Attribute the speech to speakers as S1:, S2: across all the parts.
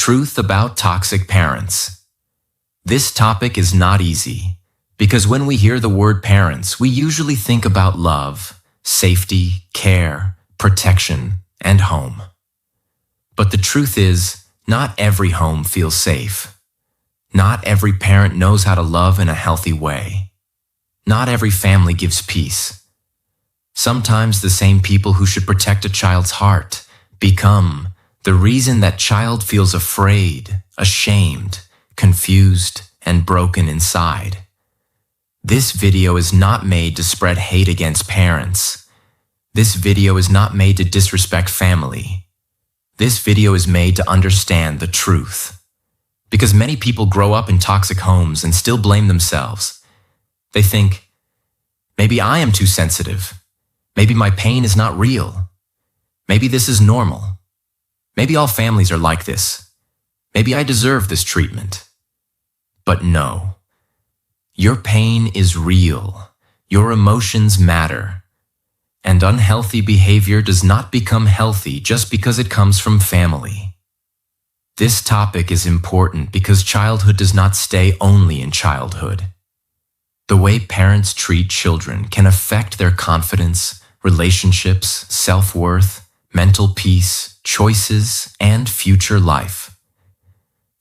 S1: truth about toxic parents. This topic is not easy because when we hear the word parents, we usually think about love, safety, care, protection, and home. But the truth is, not every home feels safe. Not every parent knows how to love in a healthy way. Not every family gives peace. Sometimes the same people who should protect a child's heart become the reason that child feels afraid, ashamed, confused, and broken inside. This video is not made to spread hate against parents. This video is not made to disrespect family. This video is made to understand the truth. Because many people grow up in toxic homes and still blame themselves. They think, maybe I am too sensitive. Maybe my pain is not real. Maybe this is normal. Maybe all families are like this. Maybe I deserve this treatment. But no. Your pain is real. Your emotions matter. And unhealthy behavior does not become healthy just because it comes from family. This topic is important because childhood does not stay only in childhood. The way parents treat children can affect their confidence, relationships, self-worth, mental peace, choices, and future life.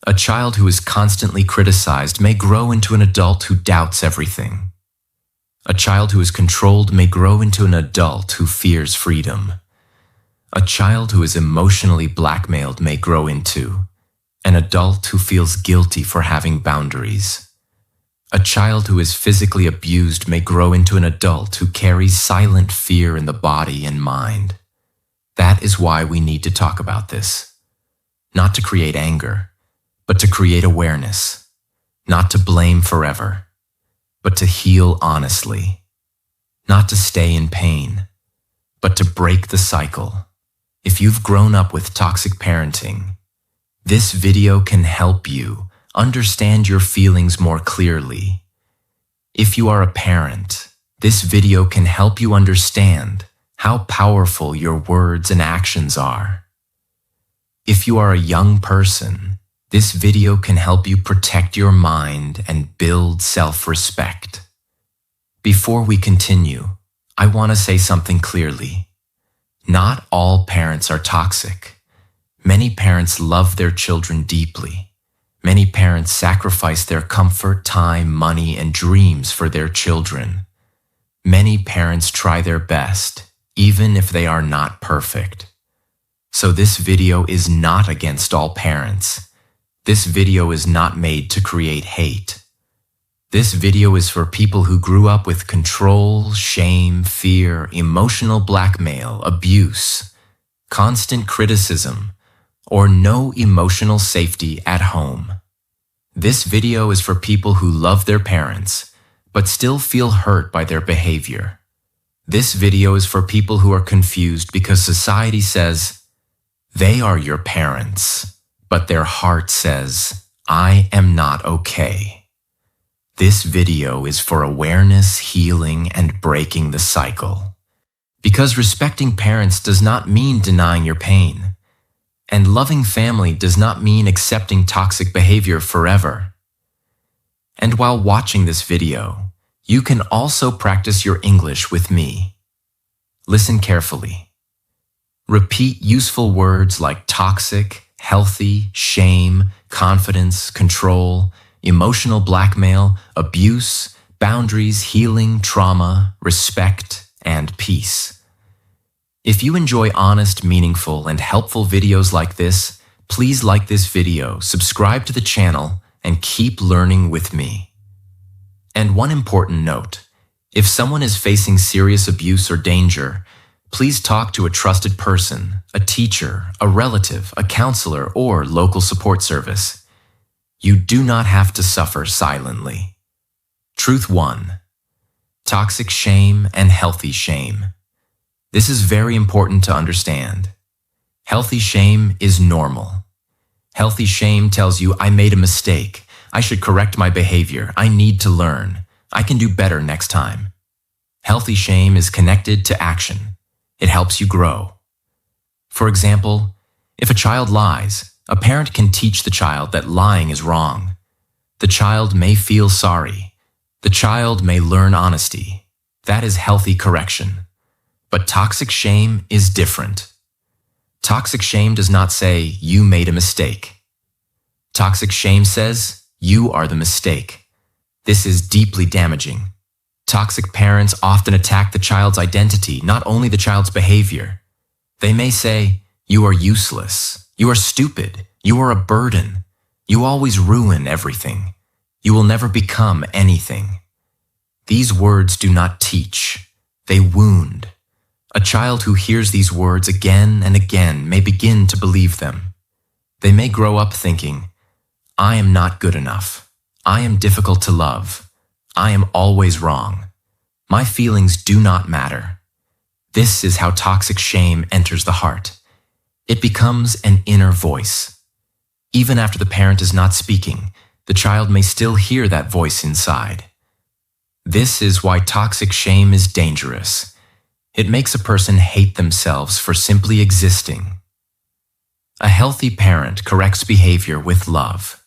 S1: A child who is constantly criticized may grow into an adult who doubts everything. A child who is controlled may grow into an adult who fears freedom. A child who is emotionally blackmailed may grow into an adult who feels guilty for having boundaries. A child who is physically abused may grow into an adult who carries silent fear in the body and mind. That is why we need to talk about this. Not to create anger, but to create awareness. Not to blame forever, but to heal honestly. Not to stay in pain, but to break the cycle. If you've grown up with toxic parenting, this video can help you understand your feelings more clearly. If you are a parent, this video can help you understand how powerful your words and actions are. If you are a young person, this video can help you protect your mind and build self-respect. Before we continue, I want to say something clearly. Not all parents are toxic. Many parents love their children deeply. Many parents sacrifice their comfort, time, money, and dreams for their children. Many parents try their best, even if they are not perfect. So this video is not against all parents. This video is not made to create hate. This video is for people who grew up with control, shame, fear, emotional blackmail, abuse, constant criticism, or no emotional safety at home. This video is for people who love their parents, but still feel hurt by their behavior. This video is for people who are confused because society says, they are your parents. But their heart says, I am not okay. This video is for awareness, healing, and breaking the cycle. Because respecting parents does not mean denying your pain. And loving family does not mean accepting toxic behavior forever. And while watching this video, you can also practice your English with me. Listen carefully. Repeat useful words like toxic, healthy, shame, confidence, control, emotional blackmail, abuse, boundaries, healing, trauma, respect, and peace. If you enjoy honest, meaningful, and helpful videos like this, please like this video, subscribe to the channel, and keep learning with me. And one important note, if someone is facing serious abuse or danger, please talk to a trusted person, a teacher, a relative, a counselor, or local support service. You do not have to suffer silently. Truth 1. Toxic shame and healthy shame. This is very important to understand. Healthy shame is normal. Healthy shame tells you, I made a mistake. I should correct my behavior. I need to learn. I can do better next time. Healthy shame is connected to action. It helps you grow. For example, if a child lies, A parent can teach the child that lying is wrong. The child may feel sorry. The child may learn honesty. That is healthy correction. But toxic shame is different. Toxic shame does not say, you made a mistake. Toxic shame says, you are the mistake. This is deeply damaging. Toxic parents often attack the child's identity, not only the child's behavior. They may say, you are useless. You are stupid. You are a burden. You always ruin everything. You will never become anything. These words do not teach. They wound. A child who hears these words again and again may begin to believe them. They may grow up thinking, I am not good enough. I am difficult to love. I am always wrong. My feelings do not matter. This is how toxic shame enters the heart. It becomes an inner voice. Even after the parent is not speaking, the child may still hear that voice inside. This is why toxic shame is dangerous. It makes a person hate themselves for simply existing. A healthy parent corrects behavior with love.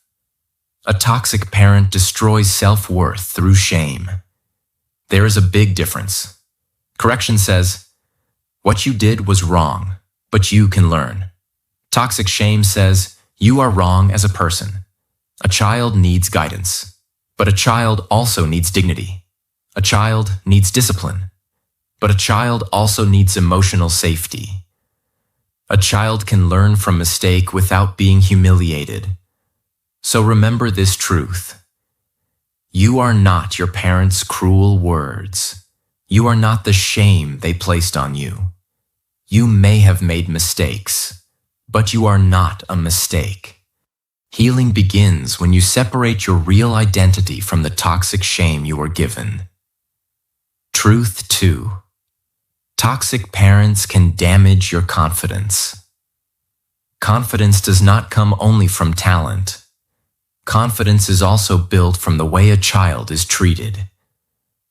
S1: A toxic parent destroys self-worth through shame. There is a big difference. Correction says, what you did was wrong, but you can learn. Toxic shame says, you are wrong as a person. A child needs guidance, but a child also needs dignity. A child needs discipline, but a child also needs emotional safety. A child can learn from mistake without being humiliated. So remember this truth. You are not your parents' cruel words. You are not the shame they placed on you. You may have made mistakes, but you are not a mistake. Healing begins when you separate your real identity from the toxic shame you were given. Truth 2. Toxic parents can damage your confidence. Confidence does not come only from talent. Confidence is also built from the way a child is treated.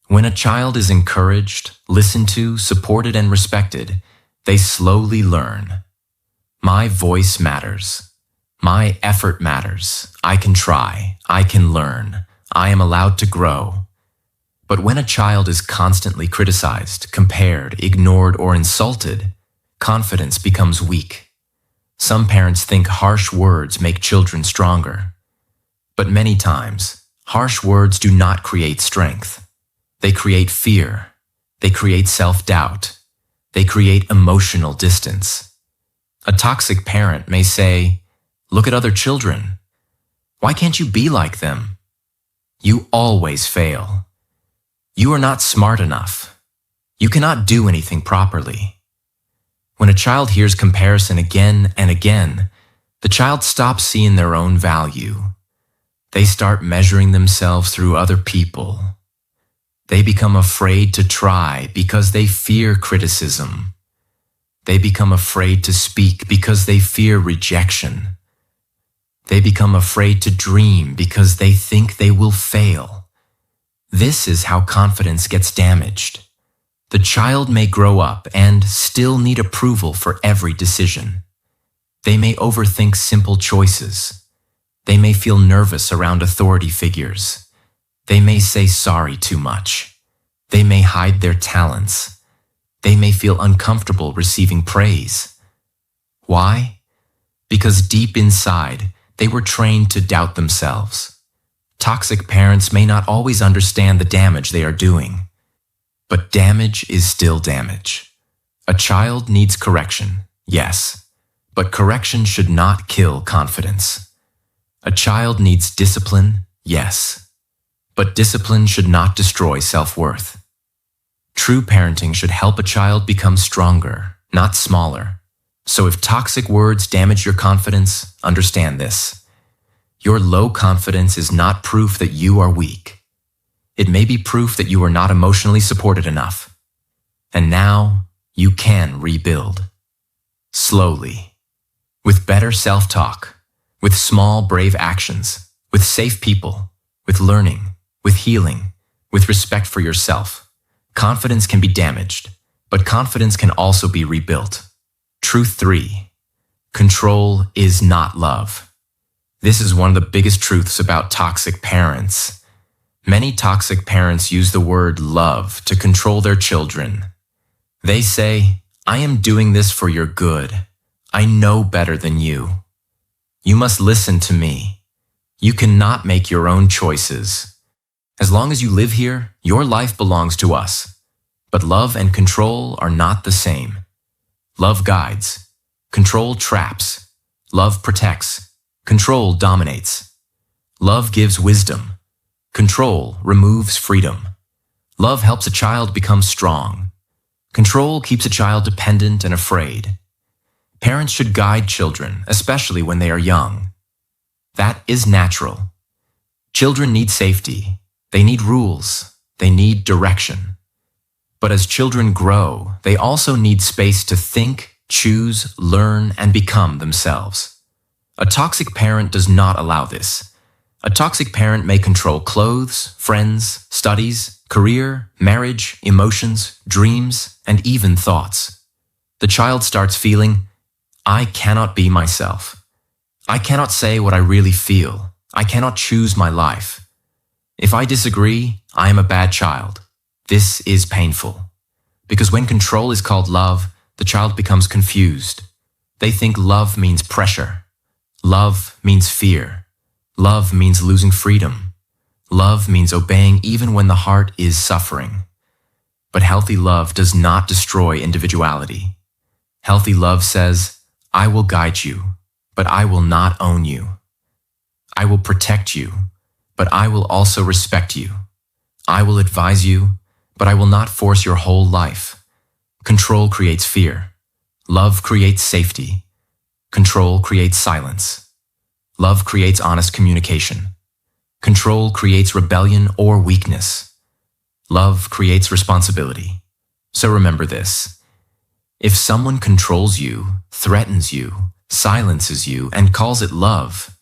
S1: When a child is encouraged, listened to, supported, and respected, they slowly learn. My voice matters. My effort matters. I can try. I can learn. I am allowed to grow. But when a child is constantly criticized, compared, ignored, or insulted, confidence becomes weak. Some parents think harsh words make children stronger. But many times, harsh words do not create strength. They create fear. They create self-doubt. They create emotional distance. A toxic parent may say, look at other children. Why can't you be like them? You always fail. You are not smart enough. You cannot do anything properly. When a child hears comparison again and again, the child stops seeing their own value. They start measuring themselves through other people. They become afraid to try because they fear criticism. They become afraid to speak because they fear rejection. They become afraid to dream because they think they will fail. This is how confidence gets damaged. The child may grow up and still need approval for every decision. They may overthink simple choices. They may feel nervous around authority figures. They may say sorry too much. They may hide their talents. They may feel uncomfortable receiving praise. Why? Because deep inside, they were trained to doubt themselves. Toxic parents may not always understand the damage they are doing. But damage is still damage. A child needs correction, yes, but correction should not kill confidence. A child needs discipline, yes, but discipline should not destroy self-worth. True parenting should help a child become stronger, not smaller. So if toxic words damage your confidence, understand this. Your low confidence is not proof that you are weak. It may be proof that you are not emotionally supported enough. And now you can rebuild. Slowly. With better self-talk. With small, brave actions. With safe people. With learning. With healing. With respect for yourself. Confidence can be damaged, but confidence can also be rebuilt. Truth 3. Control is not love. This is one of the biggest truths about toxic parents. Many toxic parents use the word love to control their children. They say, "I am doing this for your good. I know better than you. You must listen to me. You cannot make your own choices. As long as you live here, your life belongs to us." But love and control are not the same. Love guides. Control traps. Love protects. Control dominates. Love gives wisdom. Control removes freedom. Love helps a child become strong. Control keeps a child dependent and afraid. Parents should guide children, especially when they are young. That is natural. Children need safety. They need rules. They need direction. But as children grow, they also need space to think, choose, learn, and become themselves. A toxic parent does not allow this. A toxic parent may control clothes, friends, studies, career, marriage, emotions, dreams, and even thoughts. The child starts feeling, "I cannot be myself. I cannot say what I really feel. I cannot choose my life. If I disagree, I am a bad child." This is painful. Because when control is called love, the child becomes confused. They think love means pressure. Love means fear. Love means losing freedom. Love means obeying even when the heart is suffering. But healthy love does not destroy individuality. Healthy love says, "I will guide you, but I will not own you. I will protect you, but I will also respect you. I will advise you, but I will not force your whole life." Control creates fear. Love creates safety. Control creates silence. Love creates honest communication. Control creates rebellion or weakness. Love creates responsibility. So remember this. If someone controls you, threatens you, silences you, and calls it love,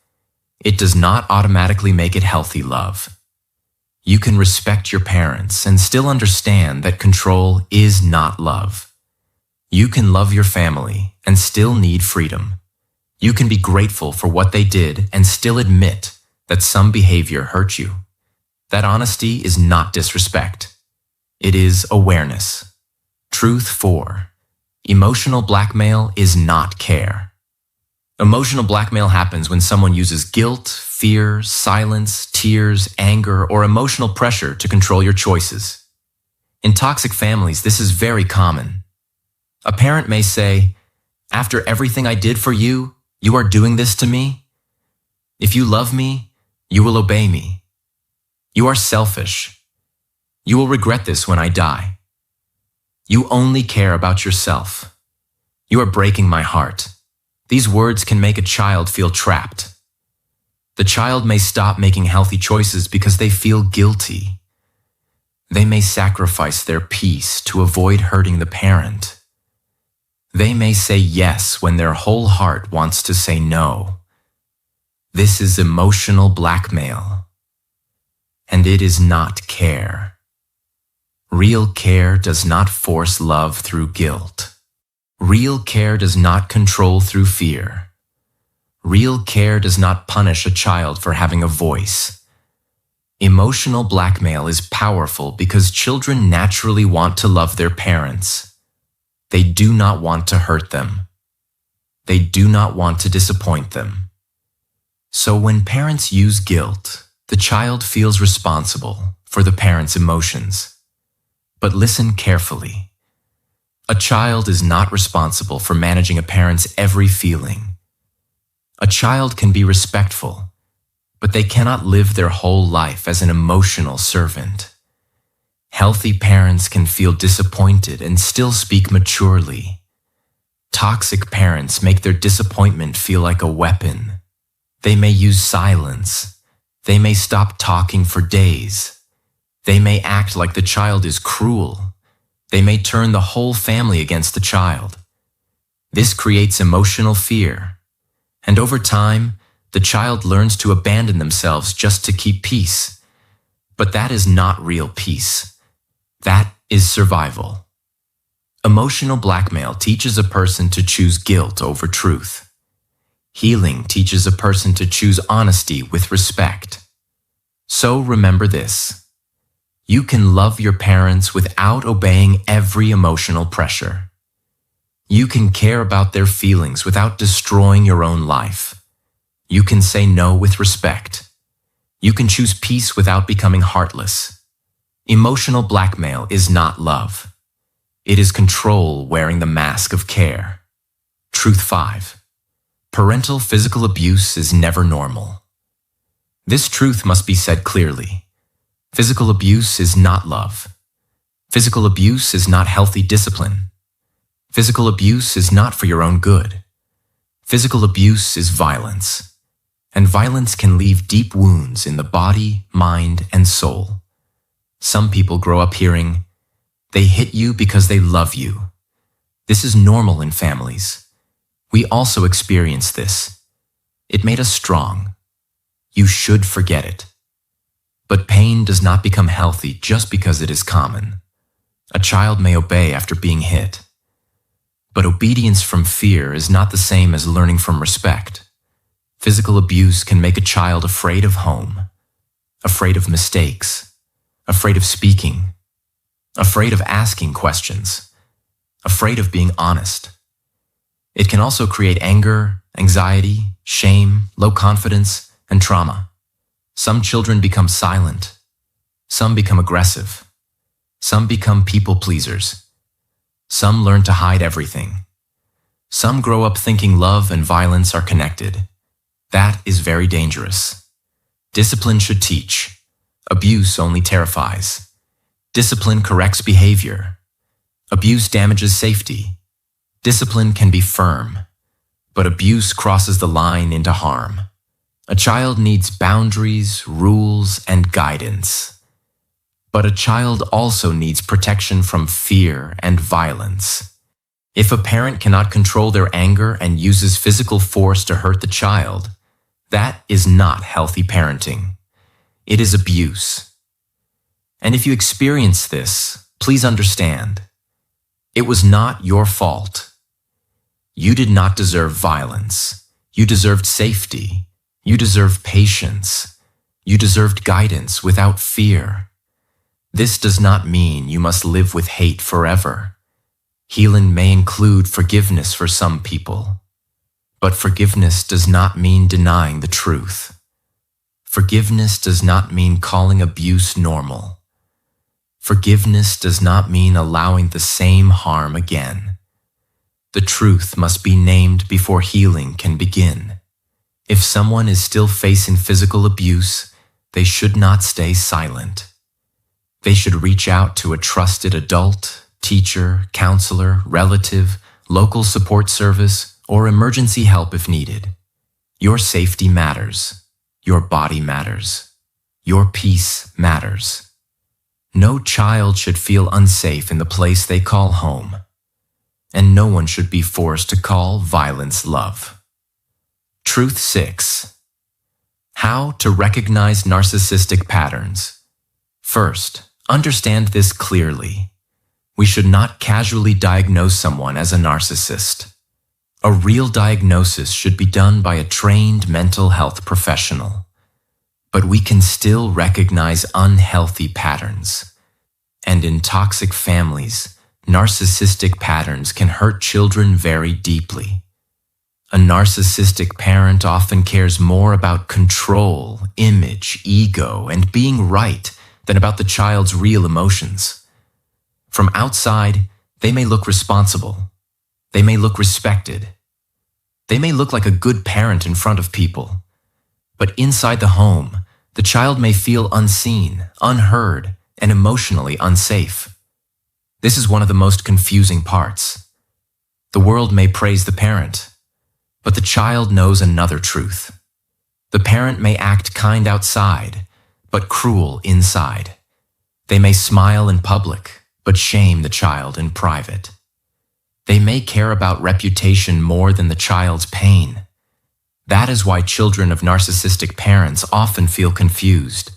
S1: it does not automatically make it healthy love. You can respect your parents and still understand that control is not love. You can love your family and still need freedom. You can be grateful for what they did and still admit that some behavior hurt you. That honesty is not disrespect. It is awareness. Truth 4. Emotional blackmail is not care. Emotional blackmail happens when someone uses guilt, fear, silence, tears, anger, or emotional pressure to control your choices. In toxic families, this is very common. A parent may say, "After everything I did for you, you are doing this to me? If you love me, you will obey me. You are selfish. You will regret this when I die. You only care about yourself. You are breaking my heart." These words can make a child feel trapped. The child may stop making healthy choices because they feel guilty. They may sacrifice their peace to avoid hurting the parent. They may say yes when their whole heart wants to say no. This is emotional blackmail. And it is not care. Real care does not force love through guilt. Real care does not control through fear. Real care does not punish a child for having a voice. Emotional blackmail is powerful because children naturally want to love their parents. They do not want to hurt them. They do not want to disappoint them. So when parents use guilt, the child feels responsible for the parent's emotions. But listen carefully. A child is not responsible for managing a parent's every feeling. A child can be respectful, but they cannot live their whole life as an emotional servant. Healthy parents can feel disappointed and still speak maturely. Toxic parents make their disappointment feel like a weapon. They may use silence. They may stop talking for days. They may act like the child is cruel. They may turn the whole family against the child. This creates emotional fear. And over time, the child learns to abandon themselves just to keep peace. But that is not real peace. That is survival. Emotional blackmail teaches a person to choose guilt over truth. Healing teaches a person to choose honesty with respect. So remember this: you can love your parents without obeying every emotional pressure. You can care about their feelings without destroying your own life. You can say no with respect. You can choose peace without becoming heartless. Emotional blackmail is not love. It is control wearing the mask of care. Truth 5. Parental physical abuse is never normal. This truth must be said clearly. Physical abuse is not love. Physical abuse is not healthy discipline. Physical abuse is not for your own good. Physical abuse is violence. And violence can leave deep wounds in the body, mind, and soul. Some people grow up hearing, "They hit you because they love you." This is normal in families. We also experience this. It made us strong. You should forget it. But pain does not become healthy just because it is common. A child may obey after being hit. But obedience from fear is not the same as learning from respect. Physical abuse can make a child afraid of home, afraid of mistakes, afraid of speaking, afraid of asking questions, afraid of being honest. It can also create anger, anxiety, shame, low confidence, and trauma. Some children become silent. Some become aggressive. Some become people pleasers. Some learn to hide everything. Some grow up thinking love and violence are connected. That is very dangerous. Discipline should teach. Abuse only terrifies. Discipline corrects behavior. Abuse damages safety. Discipline can be firm, but abuse crosses the line into harm. A child needs boundaries, rules, and guidance. But a child also needs protection from fear and violence. If a parent cannot control their anger and uses physical force to hurt the child, that is not healthy parenting. It is abuse. And if you experience this, please understand, it was not your fault. You did not deserve violence. You deserved safety. You deserved patience. You deserved guidance without fear. This does not mean you must live with hate forever. Healing may include forgiveness for some people, but forgiveness does not mean denying the truth. Forgiveness does not mean calling abuse normal. Forgiveness does not mean allowing the same harm again. The truth must be named before healing can begin. If someone is still facing physical abuse, they should not stay silent. They should reach out to a trusted adult, teacher, counselor, relative, local support service, or emergency help if needed. Your safety matters. Your body matters. Your peace matters. No child should feel unsafe in the place they call home, and no one should be forced to call violence love. Truth 6. How to recognize narcissistic patterns. First, understand this clearly. We should not casually diagnose someone as a narcissist. A real diagnosis should be done by a trained mental health professional. But we can still recognize unhealthy patterns. And in toxic families, narcissistic patterns can hurt children very deeply. A narcissistic parent often cares more about control, image, ego, and being right than about the child's real emotions. From outside, they may look responsible. They may look respected. They may look like a good parent in front of people. But inside the home, the child may feel unseen, unheard, and emotionally unsafe. This is one of the most confusing parts. The world may praise the parent, but the child knows another truth. The parent may act kind outside, but cruel inside. They may smile in public, but shame the child in private. They may care about reputation more than the child's pain. That is why children of narcissistic parents often feel confused.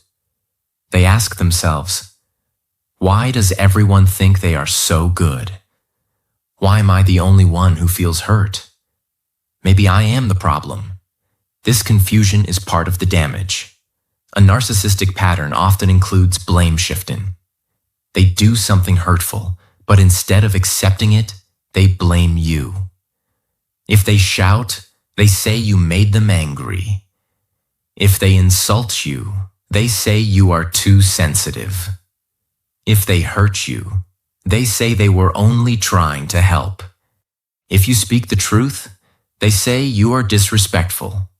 S1: They ask themselves, why does everyone think they are so good? Why am I the only one who feels hurt? Maybe I am the problem. This confusion is part of the damage. A narcissistic pattern often includes blame shifting. They do something hurtful, but instead of accepting it, they blame you. If they shout, they say you made them angry. If they insult you, they say you are too sensitive. If they hurt you, they say they were only trying to help. If you speak the truth, they say you are disrespectful.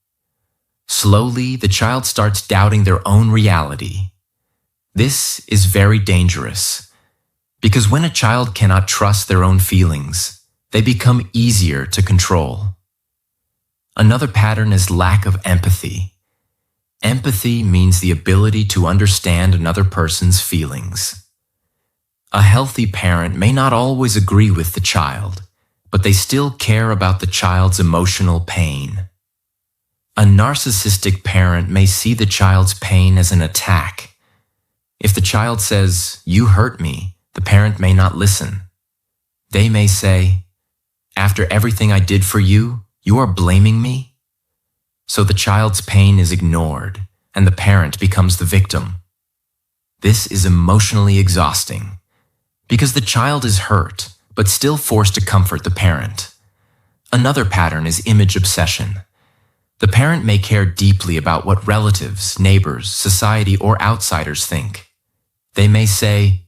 S1: Slowly, the child starts doubting their own reality. This is very dangerous, because when a child cannot trust their own feelings, they become easier to control. Another pattern is lack of empathy. Empathy means the ability to understand another person's feelings. A healthy parent may not always agree with the child, but they still care about the child's emotional pain. A narcissistic parent may see the child's pain as an attack. If the child says, "You hurt me," the parent may not listen. They may say, "After everything I did for you, you are blaming me?" So the child's pain is ignored, and the parent becomes the victim. This is emotionally exhausting, because the child is hurt, but still forced to comfort the parent. Another pattern is image obsession. The parent may care deeply about what relatives, neighbors, society, or outsiders think. They may say,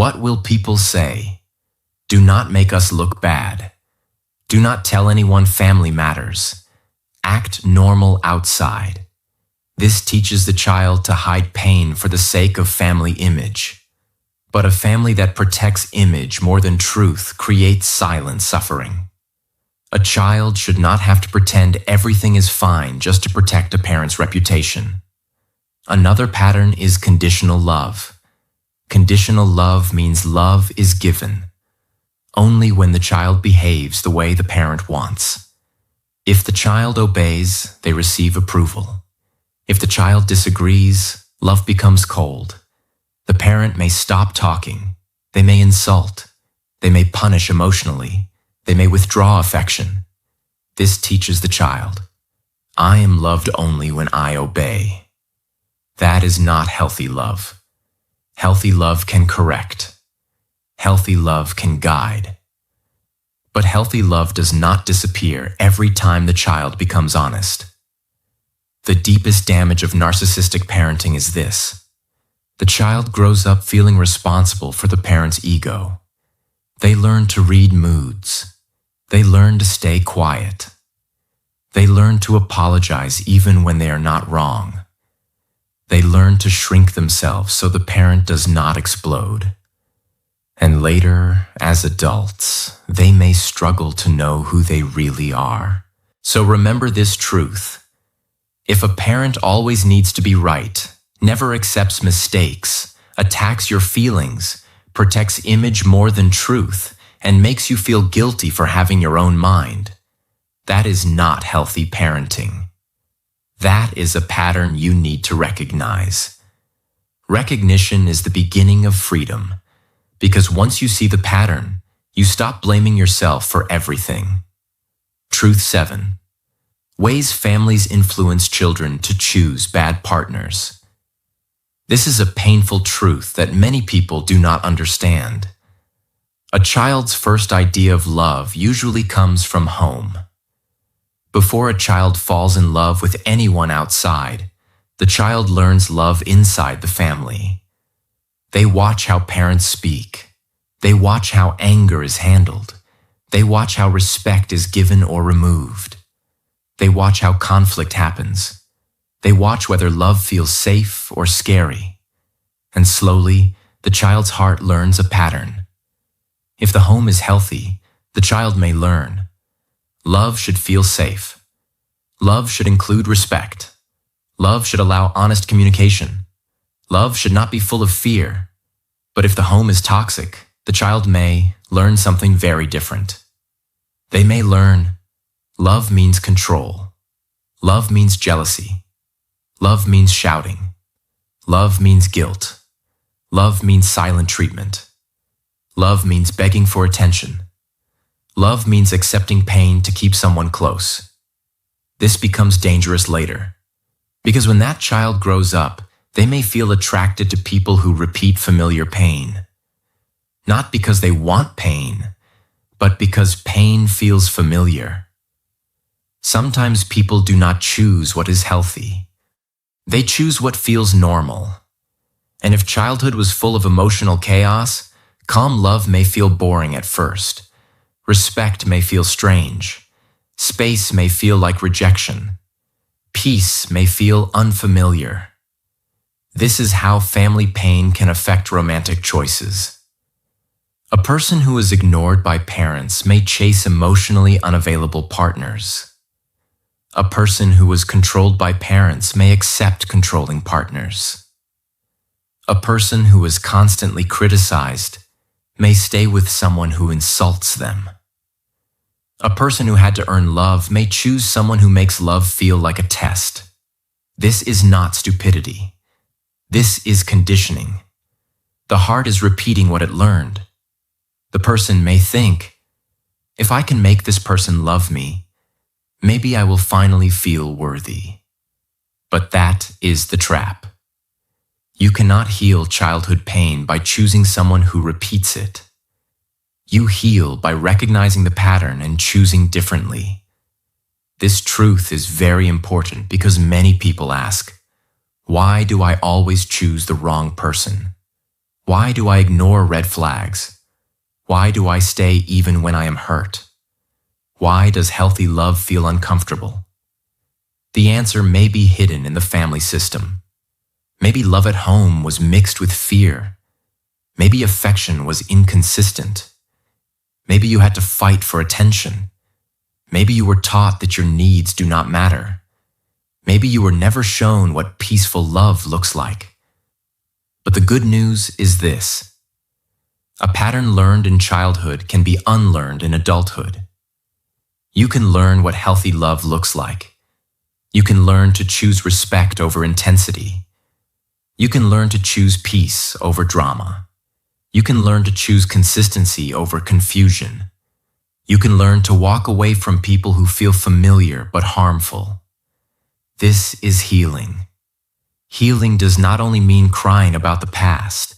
S1: "What will people say? Do not make us look bad. Do not tell anyone family matters. Act normal outside." This teaches the child to hide pain for the sake of family image. But a family that protects image more than truth creates silent suffering. A child should not have to pretend everything is fine just to protect a parent's reputation. Another pattern is conditional love. Conditional love means love is given only when the child behaves the way the parent wants. If the child obeys, they receive approval. If the child disagrees, love becomes cold. The parent may stop talking. They may insult. They may punish emotionally. They may withdraw affection. This teaches the child, "I am loved only when I obey." That is not healthy love. Healthy love can correct. Healthy love can guide. But healthy love does not disappear every time the child becomes honest. The deepest damage of narcissistic parenting is this. The child grows up feeling responsible for the parent's ego. They learn to read moods. They learn to stay quiet. They learn to apologize even when they are not wrong. They learn to shrink themselves so the parent does not explode. And later, as adults, they may struggle to know who they really are. So remember this truth. If a parent always needs to be right, never accepts mistakes, attacks your feelings, protects image more than truth, and makes you feel guilty for having your own mind, that is not healthy parenting. That is a pattern you need to recognize. Recognition is the beginning of freedom, because once you see the pattern, you stop blaming yourself for everything. Truth 7. Ways families influence children to choose bad partners. This is a painful truth that many people do not understand. A child's first idea of love usually comes from home. Before a child falls in love with anyone outside, the child learns love inside the family. They watch how parents speak. They watch how anger is handled. They watch how respect is given or removed. They watch how conflict happens. They watch whether love feels safe or scary. And slowly, the child's heart learns a pattern. If the home is healthy, the child may learn. Love should feel safe. Love should include respect. Love should allow honest communication. Love should not be full of fear. But if the home is toxic, the child may learn something very different. They may learn love means control. Love means jealousy. Love means shouting. Love means guilt. Love means silent treatment. Love means begging for attention. Love means accepting pain to keep someone close. This becomes dangerous later, because when that child grows up, they may feel attracted to people who repeat familiar pain. Not because they want pain, but because pain feels familiar. Sometimes people do not choose what is healthy. They choose what feels normal. And if childhood was full of emotional chaos, calm love may feel boring at first. Respect may feel strange. Space may feel like rejection. Peace may feel unfamiliar. This is how family pain can affect romantic choices. A person who is ignored by parents may chase emotionally unavailable partners. A person who is controlled by parents may accept controlling partners. A person who is constantly criticized may stay with someone who insults them. A person who had to earn love may choose someone who makes love feel like a test. This is not stupidity. This is conditioning. The heart is repeating what it learned. The person may think, if I can make this person love me, maybe I will finally feel worthy. But that is the trap. You cannot heal childhood pain by choosing someone who repeats it. You heal by recognizing the pattern and choosing differently. This truth is very important because many people ask, why do I always choose the wrong person? Why do I ignore red flags? Why do I stay even when I am hurt? Why does healthy love feel uncomfortable? The answer may be hidden in the family system. Maybe love at home was mixed with fear. Maybe affection was inconsistent. Maybe you had to fight for attention. Maybe you were taught that your needs do not matter. Maybe you were never shown what peaceful love looks like. But the good news is this. A pattern learned in childhood can be unlearned in adulthood. You can learn what healthy love looks like. You can learn to choose respect over intensity. You can learn to choose peace over drama. You can learn to choose consistency over confusion. You can learn to walk away from people who feel familiar but harmful. This is healing. Healing does not only mean crying about the past.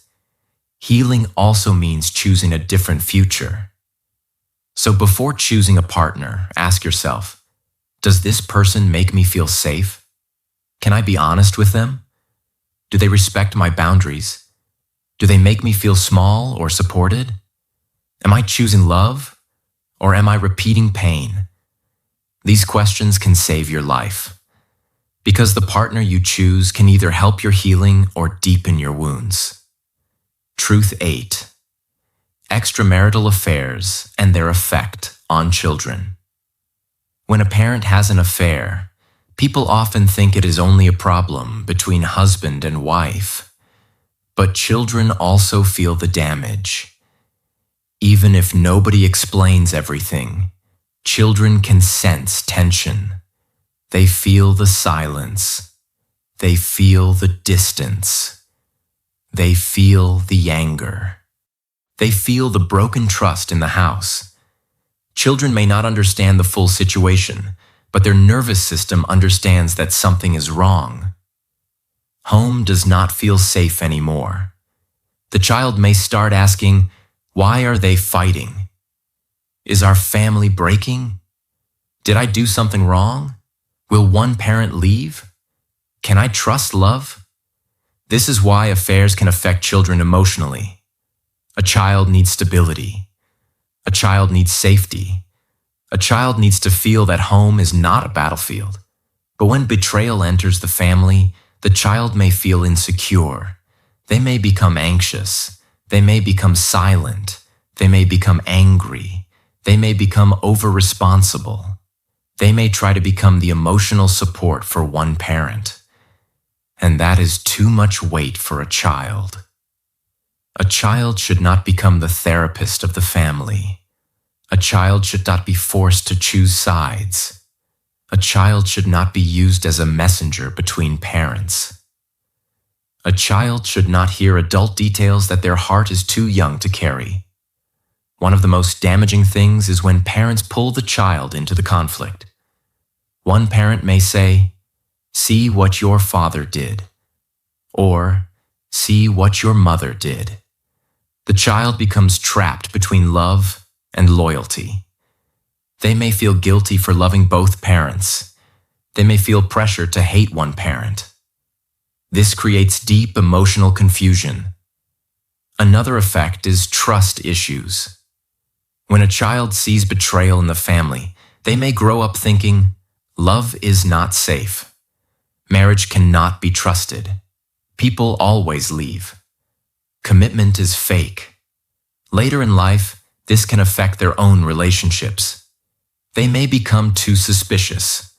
S1: Healing also means choosing a different future. So before choosing a partner, ask yourself, does this person make me feel safe? Can I be honest with them? Do they respect my boundaries? Do they make me feel small or supported? Am I choosing love? Or am I repeating pain? These questions can save your life. Because the partner you choose can either help your healing or deepen your wounds. Truth 8. Extramarital affairs and their effect on children. When a parent has an affair, people often think it is only a problem between husband and wife. But children also feel the damage. Even if nobody explains everything, children can sense tension. They feel the silence. They feel the distance. They feel the anger. They feel the broken trust in the house. Children may not understand the full situation, but their nervous system understands that something is wrong. Home does not feel safe anymore. The child may start asking, why are they fighting? Is our family breaking? Did I do something wrong? Will one parent leave? Can I trust love? This is why affairs can affect children emotionally. A child needs stability. A child needs safety. A child needs to feel that home is not a battlefield. But when betrayal enters the family, the child may feel insecure. They may become anxious. They may become silent. They may become angry. They may become over-responsible. They may try to become the emotional support for one parent. And that is too much weight for a child. A child should not become the therapist of the family. A child should not be forced to choose sides. A child should not be used as a messenger between parents. A child should not hear adult details that their heart is too young to carry. One of the most damaging things is when parents pull the child into the conflict. One parent may say, "See what your father did," or "See what your mother did." The child becomes trapped between love and loyalty. They may feel guilty for loving both parents. They may feel pressure to hate one parent. This creates deep emotional confusion. Another effect is trust issues. When a child sees betrayal in the family, they may grow up thinking, love is not safe. Marriage cannot be trusted. People always leave. Commitment is fake. Later in life, this can affect their own relationships. They may become too suspicious,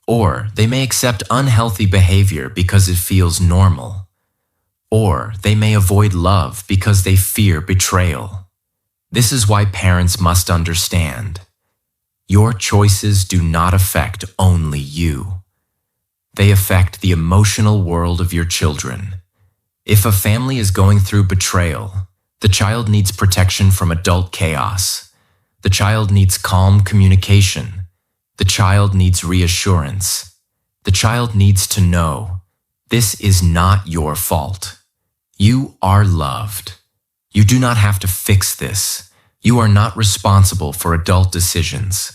S1: or they may accept unhealthy behavior because it feels normal, or they may avoid love because they fear betrayal. This is why parents must understand. Your choices do not affect only you. They affect the emotional world of your children. If a family is going through betrayal, the child needs protection from adult chaos. The child needs calm communication. The child needs reassurance. The child needs to know, this is not your fault. You are loved. You do not have to fix this. You are not responsible for adult decisions.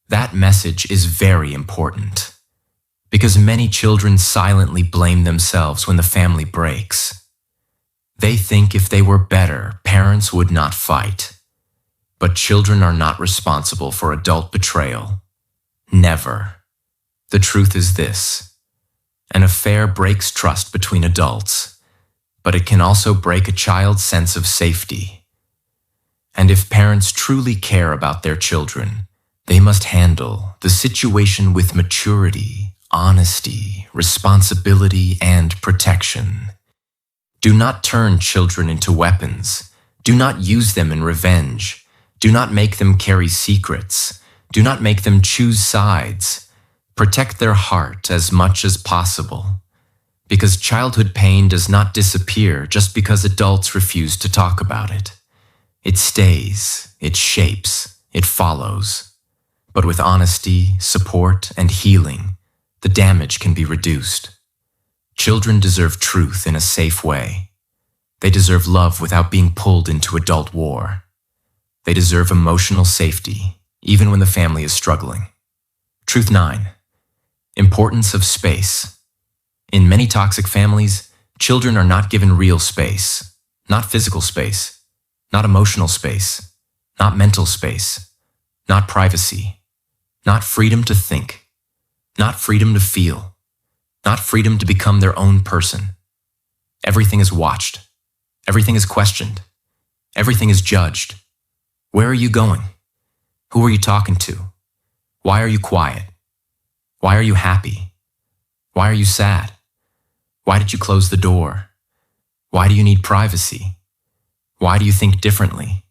S1: That message is very important, because many children silently blame themselves when the family breaks. They think if they were better, parents would not fight. But children are not responsible for adult betrayal. Never. The truth is this: an affair breaks trust between adults, but it can also break a child's sense of safety. And if parents truly care about their children, they must handle the situation with maturity, honesty, responsibility, and protection. Do not turn children into weapons. Do not use them in revenge. Do not make them carry secrets. Do not make them choose sides. Protect their heart as much as possible, because childhood pain does not disappear just because adults refuse to talk about it. It stays, it shapes, it follows. But with honesty, support, and healing, the damage can be reduced. Children deserve truth in a safe way. They deserve love without being pulled into adult war. They deserve emotional safety, even when the family is struggling. Truth 9. Importance of space. In many toxic families, children are not given real space, not physical space, not emotional space, not mental space, not privacy, not freedom to think, not freedom to feel, not freedom to become their own person. Everything is watched. Everything is questioned. Everything is judged. Where are you going? Who are you talking to? Why are you quiet? Why are you happy? Why are you sad? Why did you close the door? Why do you need privacy? Why do you think differently?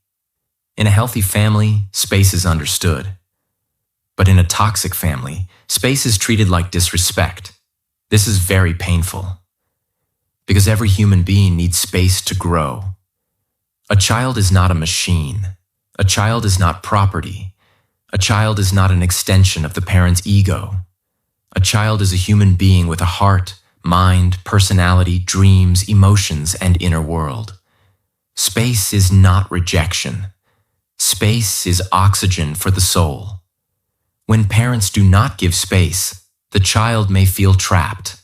S1: In a healthy family, space is understood. But in a toxic family, space is treated like disrespect. This is very painful, because every human being needs space to grow. A child is not a machine. A child is not property. A child is not an extension of the parent's ego. A child is a human being with a heart, mind, personality, dreams, emotions, and inner world. Space is not rejection. Space is oxygen for the soul. When parents do not give space, the child may feel trapped.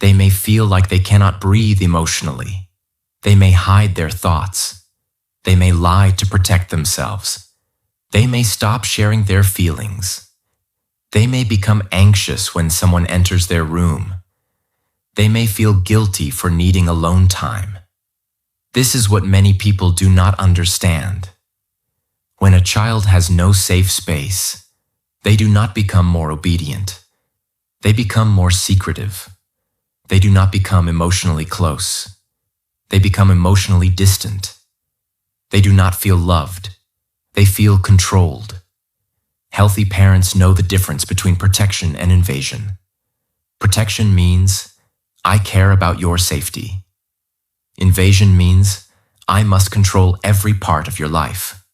S1: They may feel like they cannot breathe emotionally. They may hide their thoughts. They may lie to protect themselves. They may stop sharing their feelings. They may become anxious when someone enters their room. They may feel guilty for needing alone time. This is what many people do not understand. When a child has no safe space, they do not become more obedient. They become more secretive. They do not become emotionally close. They become emotionally distant. They do not feel loved. They feel controlled. Healthy parents know the difference between protection and invasion. Protection means, I care about your safety. Invasion means, I must control every part of your life.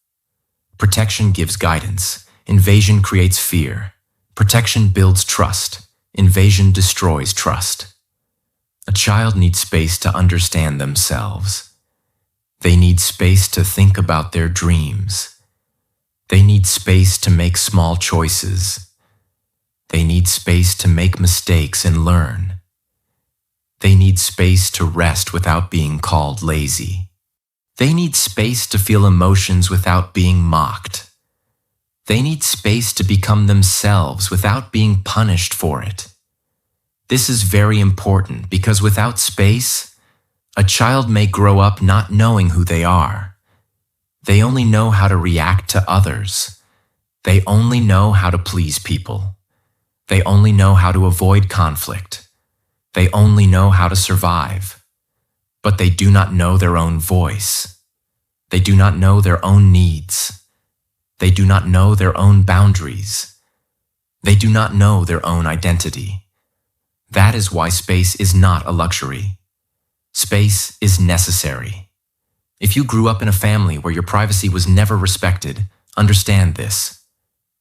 S1: Protection gives guidance. Invasion creates fear. Protection builds trust. Invasion destroys trust. A child needs space to understand themselves. They need space to think about their dreams. They need space to make small choices. They need space to make mistakes and learn. They need space to rest without being called lazy. They need space to feel emotions without being mocked. They need space to become themselves without being punished for it. This is very important because without space, a child may grow up not knowing who they are. They only know how to react to others. They only know how to please people. They only know how to avoid conflict. They only know how to survive. But they do not know their own voice. They do not know their own needs. They do not know their own boundaries. They do not know their own identity. That is why space is not a luxury. Space is necessary. If you grew up in a family where your privacy was never respected, understand this.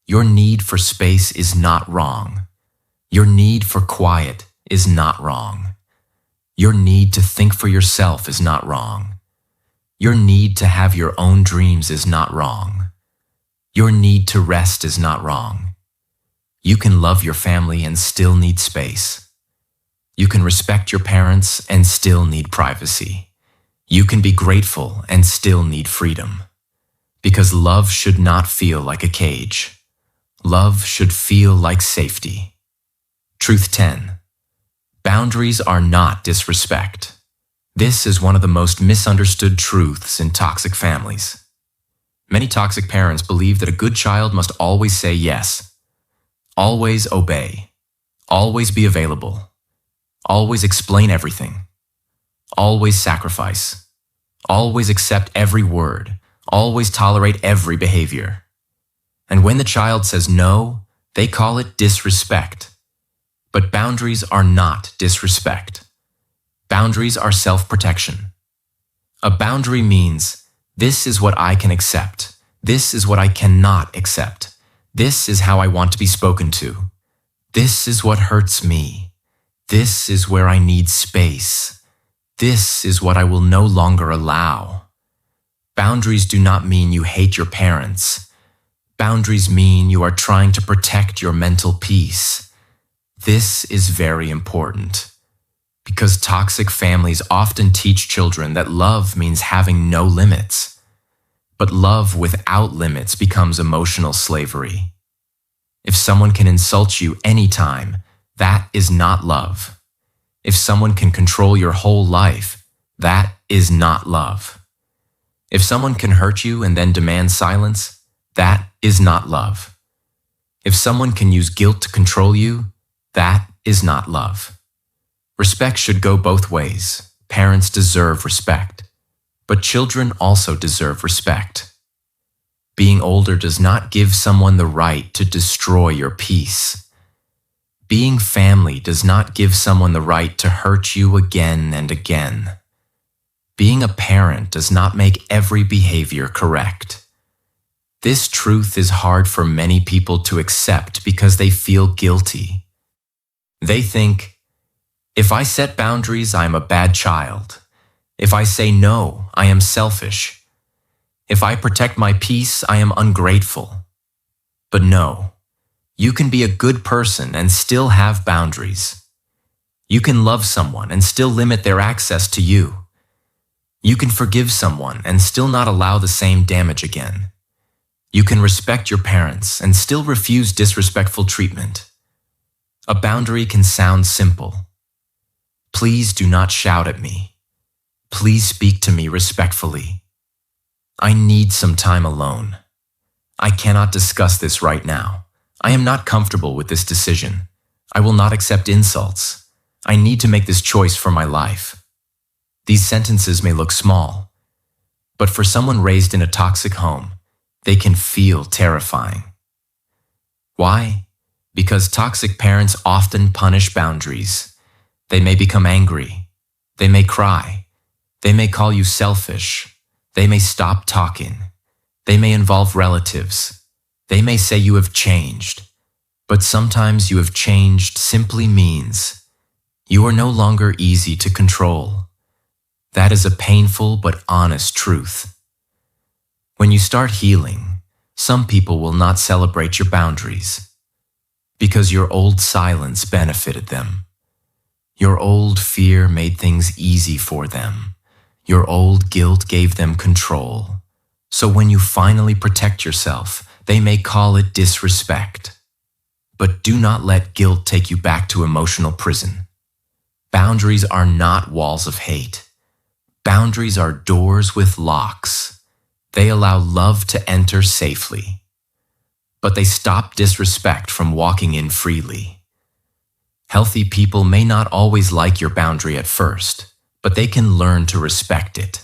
S1: Your need for space is not wrong. Your need for quiet is not wrong. Your need to think for yourself is not wrong. Your need to have your own dreams is not wrong. Your need to rest is not wrong. You can love your family and still need space. You can respect your parents and still need privacy. You can be grateful and still need freedom. Because love should not feel like a cage. Love should feel like safety. Truth 10. Boundaries are not disrespect. This is one of the most misunderstood truths in toxic families. Many toxic parents believe that a good child must always say yes, always obey, always be available, always explain everything, always sacrifice, always accept every word, always tolerate every behavior. And when the child says no, they call it disrespect. But boundaries are not disrespect. Boundaries are self-protection. A boundary means this is what I can accept. This is what I cannot accept. This is how I want to be spoken to. This is what hurts me. This is where I need space. This is what I will no longer allow. Boundaries do not mean you hate your parents. Boundaries mean you are trying to protect your mental peace. This is very important because toxic families often teach children that love means having no limits. But love without limits becomes emotional slavery. If someone can insult you anytime, that is not love. If someone can control your whole life, that is not love. If someone can hurt you and then demand silence, that is not love. If someone can use guilt to control you, that is not love. Respect should go both ways. Parents deserve respect, but children also deserve respect. Being older does not give someone the right to destroy your peace. Being family does not give someone the right to hurt you again and again. Being a parent does not make every behavior correct. This truth is hard for many people to accept because they feel guilty. They think, if I set boundaries, I am a bad child. If I say no, I am selfish. If I protect my peace, I am ungrateful. But no, you can be a good person and still have boundaries. You can love someone and still limit their access to you. You can forgive someone and still not allow the same damage again. You can respect your parents and still refuse disrespectful treatment. A boundary can sound simple. Please do not shout at me. Please speak to me respectfully. I need some time alone. I cannot discuss this right now. I am not comfortable with this decision. I will not accept insults. I need to make this choice for my life. These sentences may look small, but for someone raised in a toxic home, they can feel terrifying. Why? Because toxic parents often punish boundaries. They may become angry. They may cry. They may call you selfish. They may stop talking. They may involve relatives. They may say you have changed. But sometimes you have changed simply means you are no longer easy to control. That is a painful but honest truth. When you start healing, some people will not celebrate your boundaries because your old silence benefited them. Your old fear made things easy for them. Your old guilt gave them control. So when you finally protect yourself, they may call it disrespect. But do not let guilt take you back to emotional prison. Boundaries are not walls of hate. Boundaries are doors with locks. They allow love to enter safely. But they stop disrespect from walking in freely. Healthy people may not always like your boundary at first, but they can learn to respect it.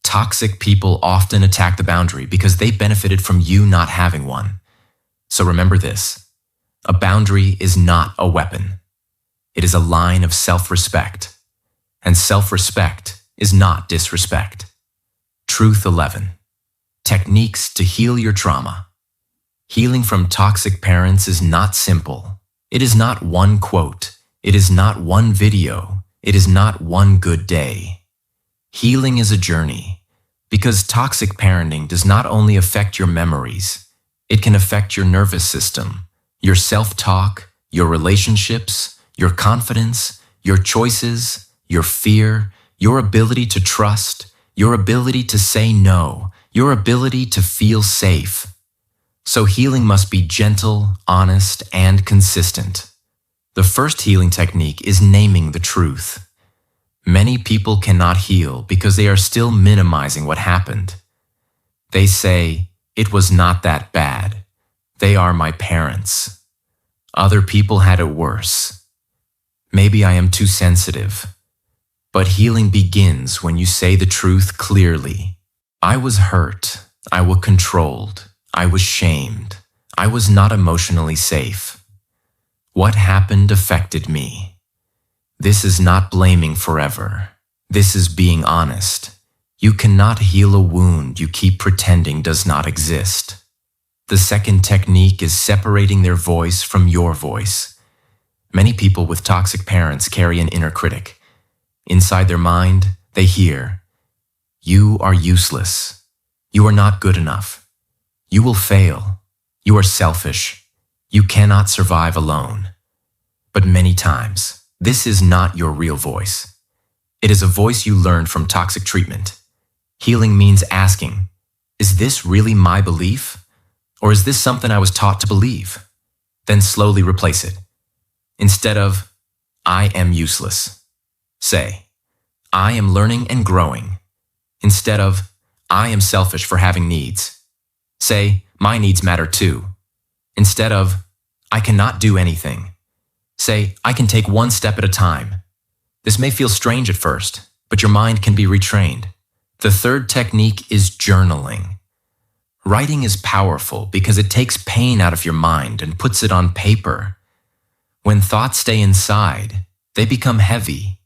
S1: Toxic people often attack the boundary because they benefited from you not having one. So remember this: a boundary is not a weapon. It is a line of self-respect. And self-respect is not disrespect. Truth 11. Techniques to heal your trauma. Healing from toxic parents is not simple. It is not one quote. It is not one video. It is not one good day. Healing is a journey, because toxic parenting does not only affect your memories, it can affect your nervous system, your self-talk, your relationships, your confidence, your choices, your fear, your ability to trust, your ability to say no, your ability to feel safe. So healing must be gentle, honest, and consistent. The first healing technique is naming the truth. Many people cannot heal because they are still minimizing what happened. They say, "It was not that bad. They are my parents. Other people had it worse. Maybe I am too sensitive." But healing begins when you say the truth clearly. I was hurt. I was controlled. I was shamed. I was not emotionally safe. What happened affected me. This is not blaming forever. This is being honest. You cannot heal a wound you keep pretending does not exist. The second technique is separating their voice from your voice. Many people with toxic parents carry an inner critic. Inside their mind, they hear, "You are useless. You are not good enough. You will fail. You are selfish. You cannot survive alone." But many times, this is not your real voice. It is a voice you learned from toxic treatment. Healing means asking, is this really my belief? Or is this something I was taught to believe? Then slowly replace it. Instead of, "I am useless," say, "I am learning and growing." Instead of, "I am selfish for having needs," say, "My needs matter too." Instead of, "I cannot do anything," say, "I can take one step at a time." This may feel strange at first, but your mind can be retrained. The third technique is journaling. Writing is powerful because it takes pain out of your mind and puts it on paper. When thoughts stay inside, they become heavy.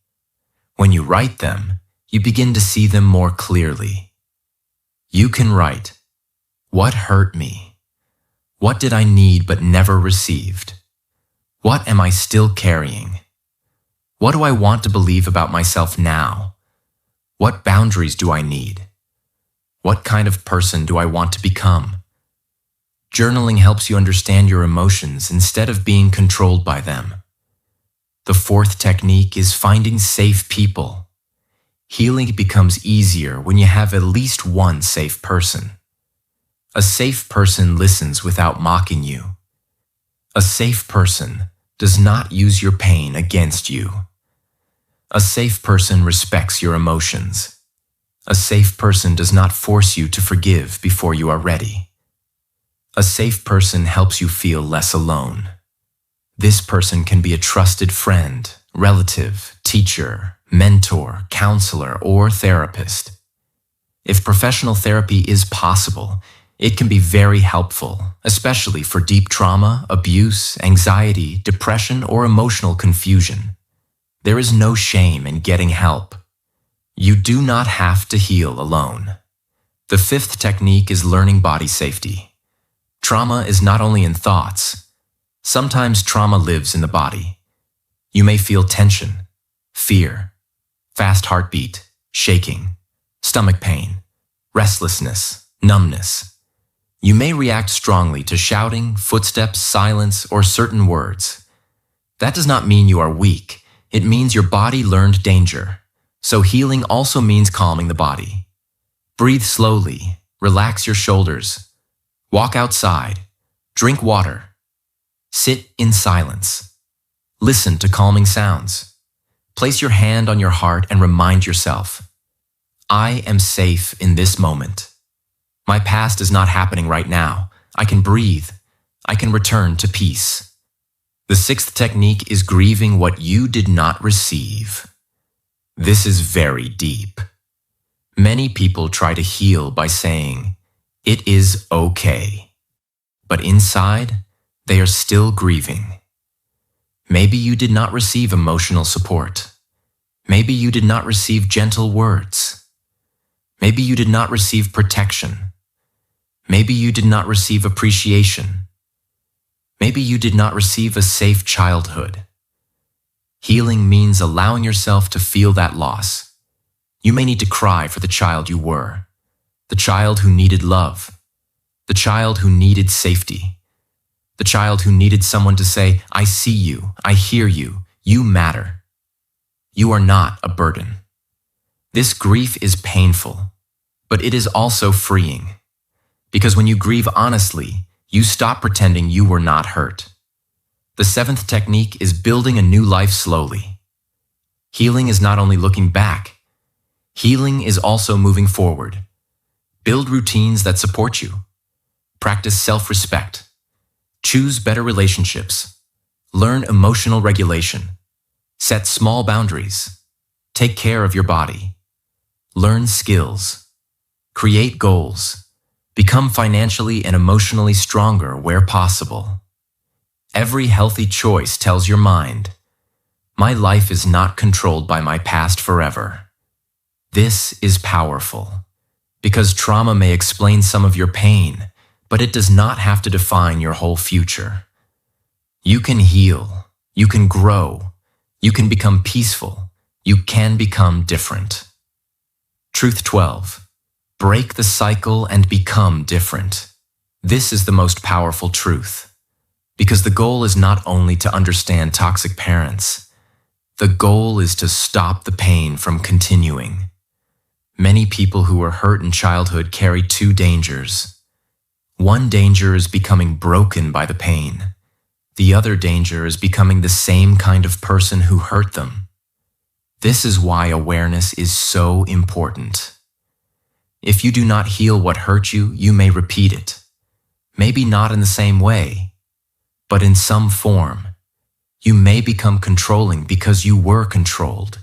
S1: When you write them, you begin to see them more clearly. You can write, "What hurt me? What did I need but never received? What am I still carrying? What do I want to believe about myself now? What boundaries do I need? What kind of person do I want to become?" Journaling helps you understand your emotions instead of being controlled by them. The fourth technique is finding safe people. Healing becomes easier when you have at least one safe person. A safe person listens without mocking you. A safe person does not use your pain against you. A safe person respects your emotions. A safe person does not force you to forgive before you are ready. A safe person helps you feel less alone. This person can be a trusted friend, relative, teacher, mentor, counselor, or therapist. If professional therapy is possible, it can be very helpful, especially for deep trauma, abuse, anxiety, depression, or emotional confusion. There is no shame in getting help. You do not have to heal alone. The fifth technique is learning body safety. Trauma is not only in thoughts. Sometimes trauma lives in the body. You may feel tension, fear, fast heartbeat, shaking, stomach pain, restlessness, numbness. You may react strongly to shouting, footsteps, silence, or certain words. That does not mean you are weak. It means your body learned danger. So healing also means calming the body. Breathe slowly, relax your shoulders, walk outside, drink water, sit in silence, listen to calming sounds. Place your hand on your heart and remind yourself, I am safe in this moment. My past is not happening right now. I can breathe. I can return to peace. The sixth technique is grieving what you did not receive. This is very deep. Many people try to heal by saying, it is okay. But inside, they are still grieving. Maybe you did not receive emotional support. Maybe you did not receive gentle words. Maybe you did not receive protection. Maybe you did not receive appreciation. Maybe you did not receive a safe childhood. Healing means allowing yourself to feel that loss. You may need to cry for the child you were, the child who needed love, the child who needed safety, the child who needed someone to say, I see you, I hear you, you matter. You are not a burden. This grief is painful, but it is also freeing. Because when you grieve honestly, you stop pretending you were not hurt. The seventh technique is building a new life slowly. Healing is not only looking back, healing is also moving forward. Build routines that support you. Practice self-respect. Choose better relationships. Learn emotional regulation. Set small boundaries. Take care of your body. Learn skills. Create goals. Become financially and emotionally stronger where possible. Every healthy choice tells your mind, my life is not controlled by my past forever. This is powerful, because trauma may explain some of your pain, but it does not have to define your whole future. You can heal, you can grow, you can become peaceful, you can become different. Truth 12. Break the cycle and become different. This is the most powerful truth, because the goal is not only to understand toxic parents. The goal is to stop the pain from continuing. Many people who were hurt in childhood carry two dangers. One danger is becoming broken by the pain. The other danger is becoming the same kind of person who hurt them. This is why awareness is so important. If you do not heal what hurt you, you may repeat it. Maybe not in the same way, but in some form. You may become controlling because you were controlled.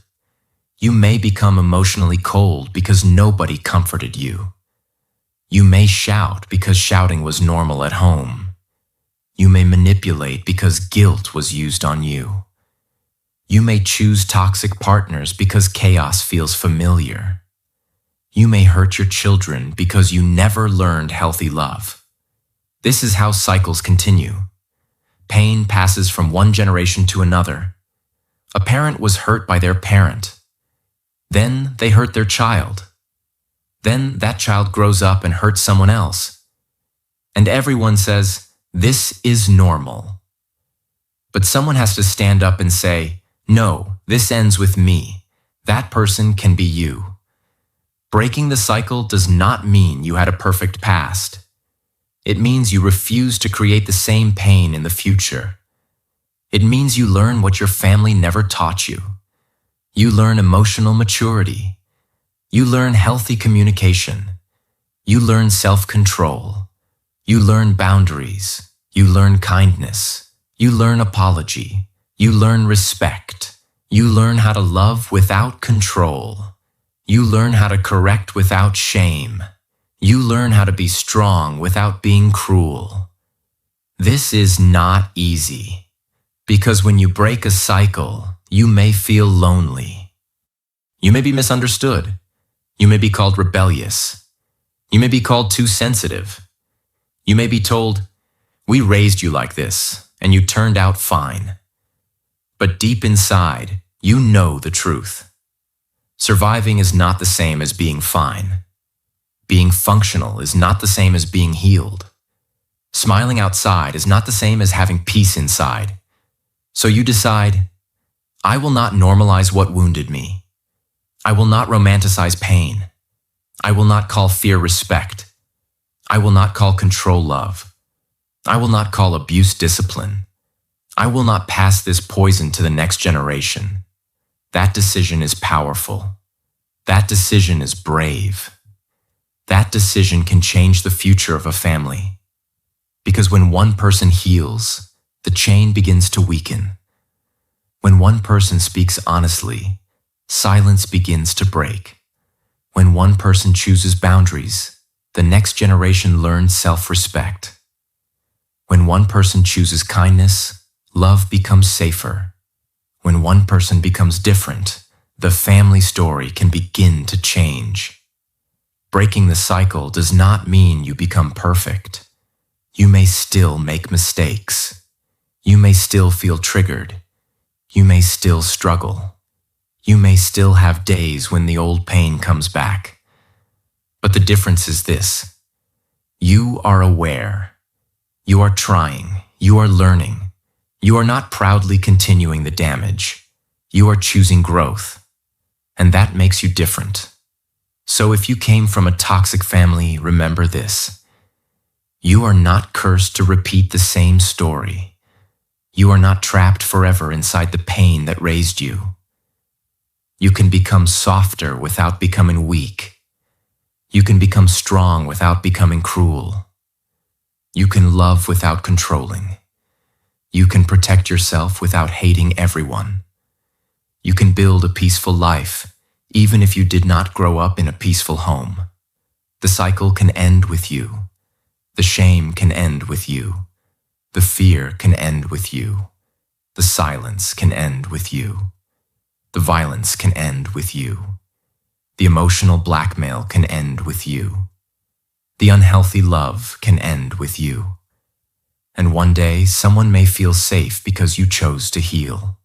S1: You may become emotionally cold because nobody comforted you. You may shout because shouting was normal at home. You may manipulate because guilt was used on you. You may choose toxic partners because chaos feels familiar. You may hurt your children because you never learned healthy love. This is how cycles continue. Pain passes from one generation to another. A parent was hurt by their parent. Then they hurt their child. Then that child grows up and hurts someone else. And everyone says, this is normal. But someone has to stand up and say, no, this ends with me. That person can be you. Breaking the cycle does not mean you had a perfect past. It means you refuse to create the same pain in the future. It means you learn what your family never taught you. You learn emotional maturity. You learn healthy communication. You learn self-control. You learn boundaries. You learn kindness. You learn apology. You learn respect. You learn how to love without control. You learn how to correct without shame. You learn how to be strong without being cruel. This is not easy, because when you break a cycle, you may feel lonely. You may be misunderstood. You may be called rebellious. You may be called too sensitive. You may be told, "We raised you like this, and you turned out fine." But deep inside, you know the truth. Surviving is not the same as being fine. Being functional is not the same as being healed. Smiling outside is not the same as having peace inside. So you decide, I will not normalize what wounded me. I will not romanticize pain. I will not call fear respect. I will not call control love. I will not call abuse discipline. I will not pass this poison to the next generation. That decision is powerful. That decision is brave. That decision can change the future of a family. Because when one person heals, the chain begins to weaken. When one person speaks honestly, silence begins to break. When one person chooses boundaries, the next generation learns self-respect. When one person chooses kindness, love becomes safer. When one person becomes different, the family story can begin to change. Breaking the cycle does not mean you become perfect. You may still make mistakes. You may still feel triggered. You may still struggle. You may still have days when the old pain comes back. But the difference is this: you are aware. You are trying. You are learning. You are not proudly continuing the damage. You are choosing growth. And that makes you different. So if you came from a toxic family, remember this: you are not cursed to repeat the same story. You are not trapped forever inside the pain that raised you. You can become softer without becoming weak. You can become strong without becoming cruel. You can love without controlling. You can protect yourself without hating everyone. You can build a peaceful life, even if you did not grow up in a peaceful home. The cycle can end with you. The shame can end with you. The fear can end with you. The silence can end with you. The violence can end with you. The emotional blackmail can end with you. The unhealthy love can end with you. And one day, someone may feel safe because you chose to heal.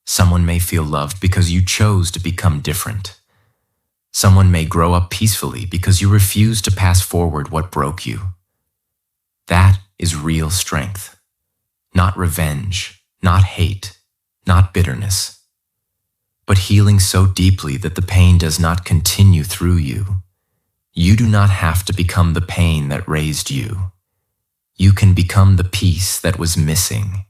S1: Someone may feel loved because you chose to become different. Someone may grow up peacefully because you refused to pass forward what broke you. That is real strength. Not revenge, not hate, not bitterness. But healing so deeply that the pain does not continue through you. You do not have to become the pain that raised you. You can become the peace that was missing.